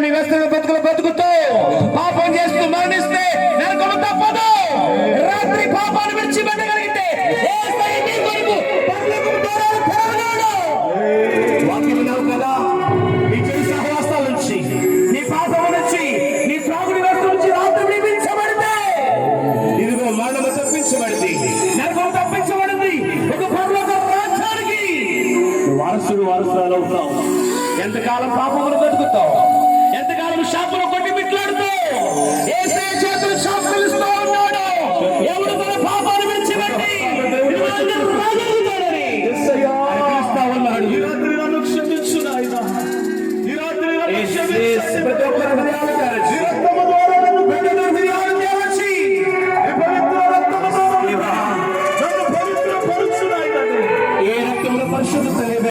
నీ వ్యస్తల బతుకులు బతుకుతూ పాపం చేస్తూ మరణిస్తే నరకము తప్పదు. రాత్రి పాపాన్ని విడిచిపెట్టగలిగితే యేసయ్య నీ కొరకు పరలోకపు ద్వారాలు తెరవగలడు. వాక్యం విన్నావు కదా, నీ చెడు సహవాసాల నుంచి, నీ పాపం నుంచి, నీ త్రాగుడి వస్తువు నుంచి రాత్రి విడిపించబడితే ఇదిగో మరణము తప్పించబడింది, నరకం తప్పించబడింది. ఒక పరలోక రాజ్యానికి వారసురాలు అవుతావు. ఎంతకాలం పాపములు బతుకుతావు, ఎంతకాలం శాపము